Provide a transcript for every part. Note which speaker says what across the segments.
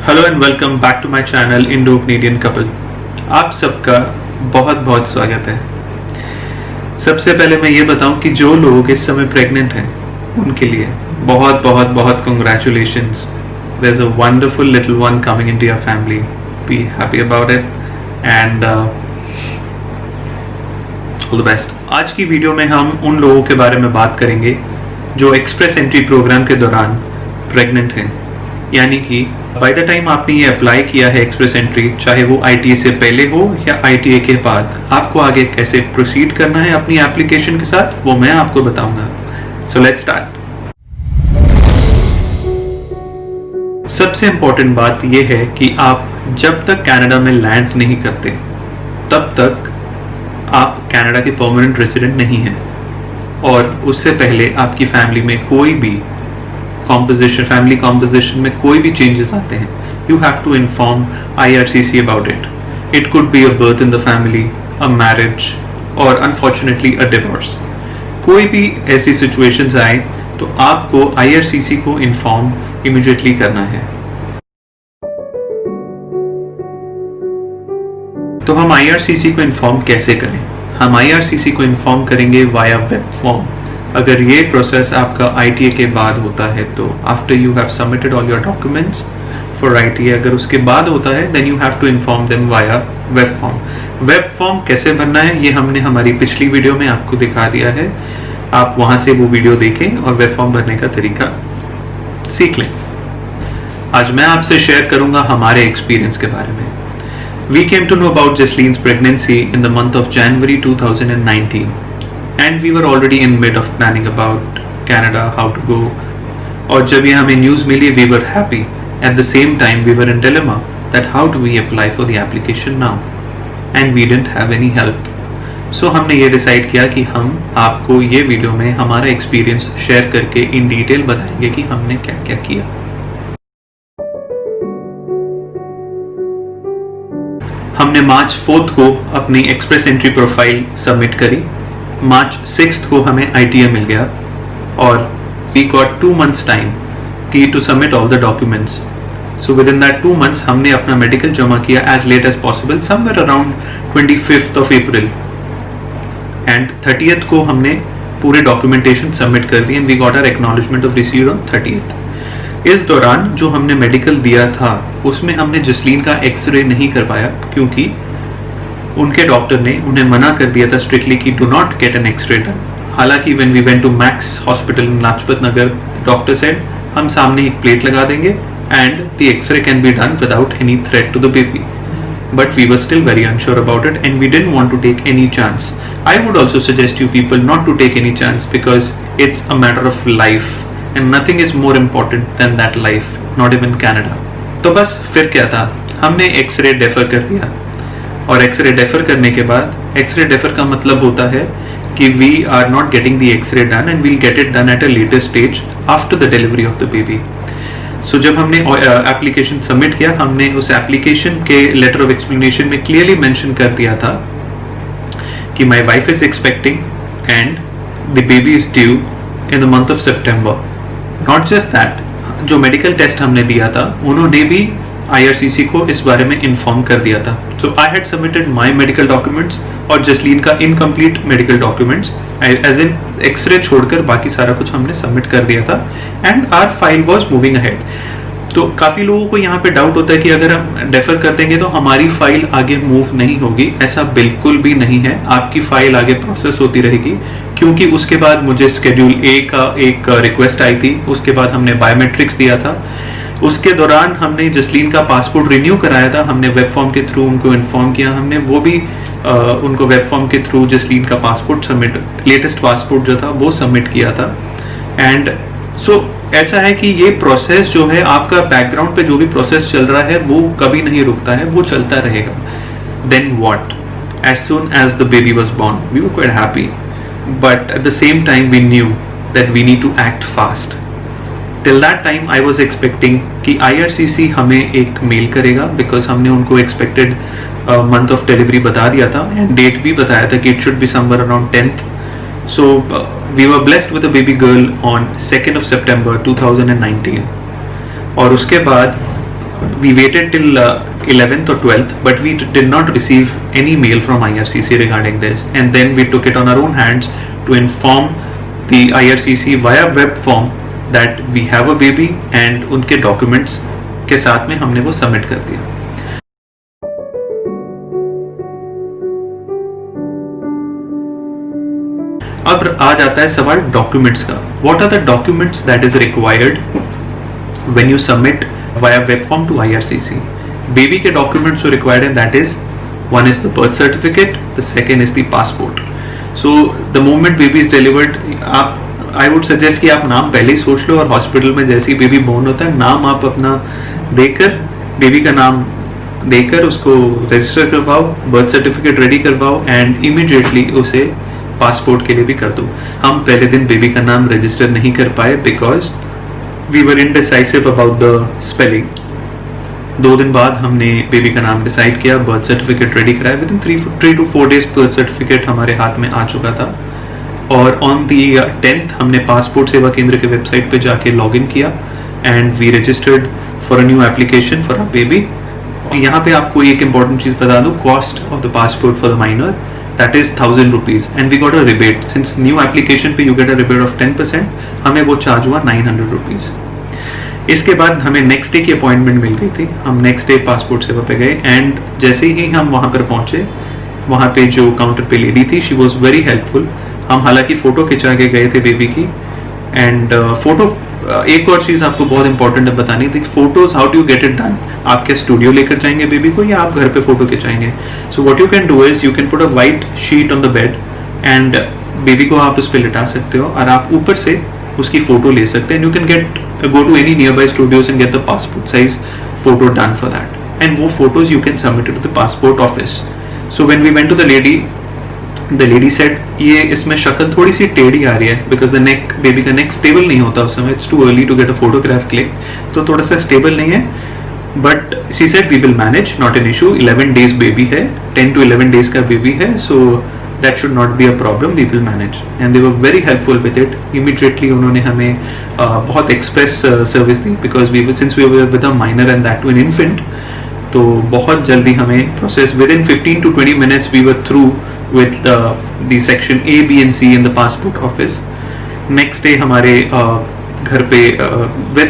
Speaker 1: Hello and welcome back to my channel Indo Canadian couple. आप सबका बहुत बहुत स्वागत है। सबसे पहले मैं ये बताऊं कि जो लोग इस समय प्रेग्नेंट हैं उनके लिए बहुत बहुत बहुत congratulations. There is a wonderful little one coming into your family. Be happy about it and all the best. आज की वीडियो में हम उन लोगों के बारे में बात करेंगे जो एक्सप्रेस एंट्री प्रोग्राम के दौरान प्रेग्नेंट हैं, यानी कि बाय द टाइम आपने ये अप्लाई किया है एक्सप्रेस एंट्री, चाहे वो आईटीए से पहले हो या आईटीए के बाद, आपको आगे कैसे प्रोसीड करना है अपनी एप्लीकेशन के साथ वो मैं आपको बताऊंगा। So let's start. सबसे इंपॉर्टेंट बात यह है कि आप जब तक कनाडा में लैंड नहीं करते तब तक आप कनाडा के परमानेंट रेजिडेंट नहीं हैं, और उससे पहले आपकी फैमिली में कोई भी फैमिली कॉम्पोजिशन में कोई भी चेंजेस आते हैं, you have to inform IRCC about it. It could be a birth in the family, a marriage और अनफॉर्चुनेटली अ डिवोर्स। कोई भी ऐसी सिचुएशंस आए तो आपको IRCC को इन्फॉर्म इमीडिएटली करना है। तो हम IRCC को इन्फॉर्म कैसे करें? हम IRCC को इन्फॉर्म करेंगे वाया वेब फॉर्म। अगर ये प्रोसेस आपका ITA के बाद होता है तो after you have submitted all your documents for ITA, अगर उसके बाद होता है then you have to inform them via web form. Web form कैसे भरना है ये हमने हमारी पिछली वीडियो में आपको दिखा दिया है, आप वहां से वो वीडियो देखें और वेब फॉर्म भरने का तरीका सीख लें। आज मैं आपसे शेयर करूंगा हमारे एक्सपीरियंस के बारे में। We came to know about Jaslene's pregnancy in the month of January 2019. And we were already in mid of planning about Canada, how to go. और जब ये हमें न्यूज़ मिली we were happy. At the same time we were in dilemma that how do we apply for the application now? And we didn't have any help. So हमने ये decide किया कि हम आपको ये वीडियो में हमारा एक्सपीरियंस शेयर करके इन डिटेल बताएंगे कि हमने क्या क्या किया। हमने मार्च 4 को अपनी एक्सप्रेस एंट्री प्रोफाइल सबमिट करी। मार्च 6 को हमें ITA मिल गया और we got 2 months time to submit all the documents. So within that 2 months हमने अपना मेडिकल जमा किया as late as possible, somewhere around 25th of April. And 30th को हमने पूरे डॉक्यूमेंटेशन सबमिट कर दी and we got our acknowledgement of receipt on 30th. इस दौरान जो हमने मेडिकल दिया था उसमें हमने जसलीन का एक्सरे नहीं कर पाया क्योंकि उनके डॉक्टर ने उन्हें मना कर दिया था स्ट्रिक्टली कि do not get an X-ray done. हालांकि when we went to Max hospital in Lajpat Nagar, doctor said हम सामने एक प्लेट लगा देंगे and the X-ray can be done without any threat to the baby, but we were still very unsure about it and we didn't want to take any chance. I would also suggest you people not to take any chance because it's a matter of life and nothing is more important than that life, not even Canada. तो बस फिर क्या था, हमने x ray defer कर दिया और x ray defer करने के बाद, एक्सरे डेफर का मतलब होता है कि we are not getting the X-ray done and we'll get it done at a later stage after the delivery of the baby. So जब हमने एप्लीकेशन सबमिट किया, हमने उस एप्लीकेशन के लेटर ऑफ एक्सप्लेनेशन में क्लियरली मेंशन कर दिया था कि my wife is expecting and the baby is due in the month of September. Not just that, जो मेडिकल टेस्ट हमने दिया था उन्होंने भी IRCC को इस बारे में इन्फॉर्म कर दिया था। So I had submitted my medical documents और जसलीन का incomplete medical documents as in x ray छोड़कर बाकी सारा कुछ हमने सबमिट कर दिया था and our file was moving ahead. तो काफ़ी लोगों को यहाँ पे डाउट होता है कि अगर हम डेफर कर देंगे तो हमारी फाइल आगे मूव नहीं होगी। ऐसा बिल्कुल भी नहीं है, आपकी फाइल आगे प्रोसेस होती रहेगी क्योंकि उसके बाद मुझे स्केड्यूल A का एक रिक्वेस्ट आई थी, उसके बाद हमने बायोमेट्रिक्स दिया था, उसके दौरान हमने जसलीन का पासपोर्ट रिन्यू कराया था, हमने वेब फॉर्म के थ्रू उनको इन्फॉर्म किया, हमने वो भी उनको वेब फॉर्म के थ्रू जसलीन का पासपोर्ट सबमिट, लेटेस्ट पासपोर्ट जो था वो सबमिट किया था। एंड सो ऐसा है कि ये प्रोसेस जो है, आपका बैकग्राउंड पे जो भी प्रोसेस चल रहा है वो कभी नहीं रुकता है, वो चलता रहेगा। Then what, as soon as the baby was born we were quite happy, but at the same time we knew that we need to act fast. Till that time I was expecting कि IRCC हमें एक mail करेगा because हमने उनको expected month of delivery बता दिया था and date भी बताया था कि it should be somewhere around 10th. So we were blessed with a baby girl on 2nd of September 2019 और उसके बाद we waited till 11th or 12th, but we did not receive any mail from IRCC regarding this, and then we took it on our own hands to inform the IRCC via web form that we have a baby, and उनके documents के साथ में हमने वो submit कर दिया. अब आ जाता है सवाल डॉक्यूमेंट्स का. What are the documents that is required when you submit via web form to IRCC? Baby के documents जो required हैं, that is, one is the birth certificate, the second is the passport. So the moment baby is delivered, आप I would suggest कि आप नाम पहले ही सोच लो, और हॉस्पिटल में जैसे ही बेबी बोर्न होता है, नाम आप अपना देकर, बेबी का नाम देकर उसको रजिस्टर करवाओ, बर्थ सर्टिफिकेट रेडी करवाओ, एंड इमीडिएटली उसे पासपोर्ट के लिए भी कर दो. हम पहले दिन बेबी का नाम रजिस्टर नहीं कर पाए because we were indecisive about the spelling. 2 दिन बाद हमने बेबी का नाम डिसाइड किया, बर्थ सर्टिफिकेट रेडी कराया. Within 3 to 4 days birth certificate हमारे हाथ में आ चुका था, और ऑन दी 10th हमने पासपोर्ट सेवा केंद्र के वेबसाइट पे जाके लॉग इन किया and we registered for a new application for a baby. यहाँ पे आपको एक इंपॉर्टेंट चीज बता दूं, cost of the passport for the minor that is 1,000 rupees, and we got a rebate. Since new application पे you get a rebate of 10%, हमें वो चार्ज हुआ 900 rupees. इसके बाद हमें नेक्स्ट डे की अपॉइंटमेंट मिल गई थी. हम नेक्स्ट डे पासपोर्ट सेवा पे गए, एंड जैसे ही हम वहाँ पर पहुंचे, वहाँ पे जो काउंटर पे लेडी थी, शी वॉज वेरी हेल्पफुल. हम हालांकि फोटो खिंचा के गए थे बेबी की, एंड फोटो एक और चीज आपको बहुत इंपॉर्टेंट है बतानी थी, photos how do you get it done. आप क्या स्टूडियो लेकर जाएंगे बेबी को, या आप घर पे फोटो खिंचाएंगे? So what you can do is you can put a white sheet on the bed, and baby को आप उस पर लिटा सकते हो, और आप ऊपर से उसकी फोटो ले सकते हैं. You can go to any nearby studios and get the passport size photo done for that, and वो photos you can submit to the passport office. So when we went to the lady said, ये इसमें शक्ल थोड़ी सी टेढ़ी आ रही है because the neck, baby का नेक stable नहीं होता उस समय. It's too early to get a photograph click, तो थोड़ा सा स्टेबल नहीं है. But she said we will manage, not an issue. 11 days baby है, 10 to 11 days का बेबी है, so that should not be a problem, we will manage. And they were very helpful with it. Immediately उन्होंने हमें बहुत express service दी, because we since we were with a minor and that too an infant, तो बहुत जल्दी हमें process, within 15 to 20 minutes we were through with the section A, B and C in the passport office. Next day हमारे घर पे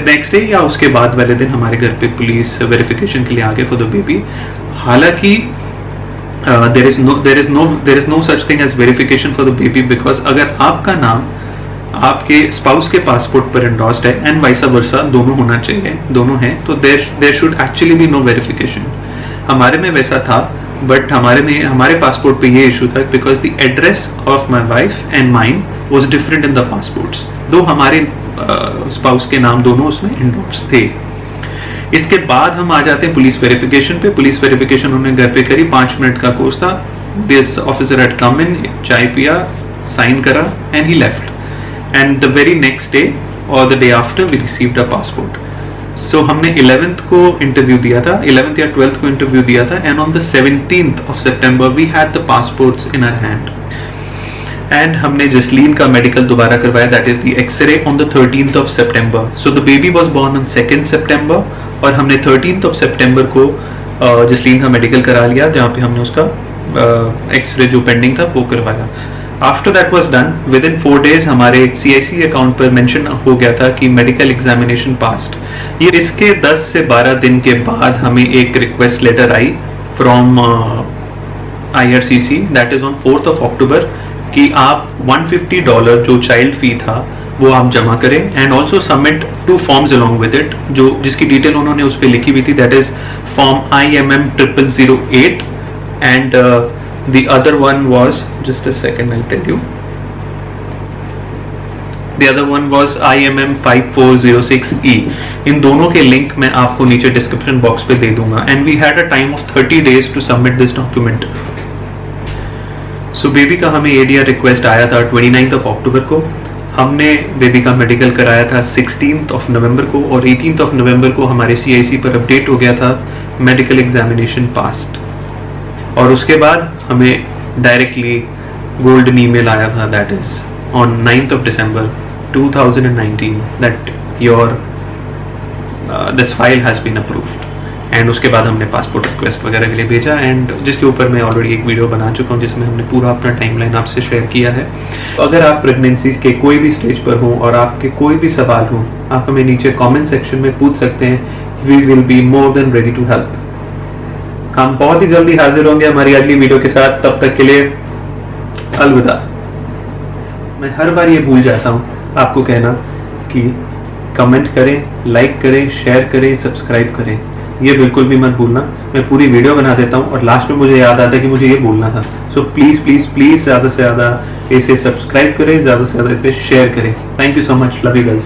Speaker 1: next day या उसके बाद वाले दिन हमारे घर पे पुलिस वेरिफिकेशन के लिए आ गए फॉर द बेबी. हालांकि there is no such thing as verification for the baby, because अगर आपका नाम आपके स्पाउस के पासपोर्ट पर एंडोर्स्ड है एंड वाइसा वर्सा, दोनों होना चाहिए, दोनों हैं, तो there should actually be no verification. हमारे में वैसा था, बट हमारे पासपोर्ट पे ये इशू था because the address of my wife and mine was different in the passports, दो हमारे स्पाउस के नाम दोनों उसमें इंडोर्स थे. इसके बाद हम आ जाते हैं पुलिस वेरिफिकेशन पे. पुलिस वेरिफिकेशन उन्होंने घर पे करी, 5 मिनट का कोर्स था. This officer had come in, चाय पिया, साइन करा and he left, and the very next day और the day after we received a passport. So हमने 11th को इंटरव्यू दिया था, 11th या 12th को इंटरव्यू दिया था, and on the 17th of September we had the passports in our hand. And हमने जसलीन का मेडिकल दोबारा करवाया, that is the x ray, on the 13th of September. So the baby was born on 2nd September, और हमने 13th of September को जसलीन का medical करा लिया, जहाँ पे हमने उसका एक्सरे जो पेंडिंग था वो करवाया. After that was done, with in 4 days हमारे CIC अकाउंट पर मेंशन हो गया था कि मेडिकल एग्जामिनेशन पास्ड. ये इसके 10 से 12 दिन के बाद हमें एक रिक्वेस्ट लेटर आई from IRCC, that is on 4th of October, कि आप $150 जो चाइल्ड फी था वो आप जमा करें, and also submit 2 forms along with it, जो जिसकी डिटेल उन्होंने उस पर लिखी हुई थी, that is form IMM 0008, and the other one was, just a second I'll tell you, the other one was IMM 5406E. इन दोनों के लिंक मैं आपको नीचे डिस्क्रिप्शन बॉक्स पे दे दूंगा. And we had a time of 30 days to submit this document. So baby का हमें ADR रिक्वेस्ट आया था 29th of October को. हमने बेबी का मेडिकल कराया था 16th of November को, और 18th of November को हमारे CIC पर अपडेट हो गया था मेडिकल एग्जामिनेशन पास्ड. और उसके बाद हमें डायरेक्टली गोल्डन ईमेल आया था, that is on 9th of December 2019, that your this file has been approved. And उसके बाद हमने पासपोर्ट रिक्वेस्ट वगैरह के लिए भेजा, एंड जिसके ऊपर मैं ऑलरेडी एक वीडियो बना चुका हूँ जिसमें हमने पूरा अपना टाइमलाइन आपसे शेयर किया है। अगर आप प्रेगनेंसी के कोई भी स्टेज पर हो और आपके कोई भी सवाल हो, आप हमें नीचे कमेंट सेक्शन में पूछ सकते हैं। We will be more than ready to help. हम बहुत ही जल्दी हाजिर होंगे हमारी अगली वीडियो के साथ। तब तक के लिए अलविदा। मैं हर बार ये भूल जाता हूँ आपको कहना कि कमेंट करें, लाइक करें, शेयर करें, सब्सक्राइब करें, ये बिल्कुल भी मत भूलना। मैं पूरी वीडियो बना देता हूँ और लास्ट में मुझे याद आता है कि मुझे ये बोलना था। सो प्लीज प्लीज प्लीज ज़्यादा से ज़्यादा इसे सब्सक्राइब करें, ज़्यादा से ज़्यादा इसे शेयर करें। Thank you so much, love you guys.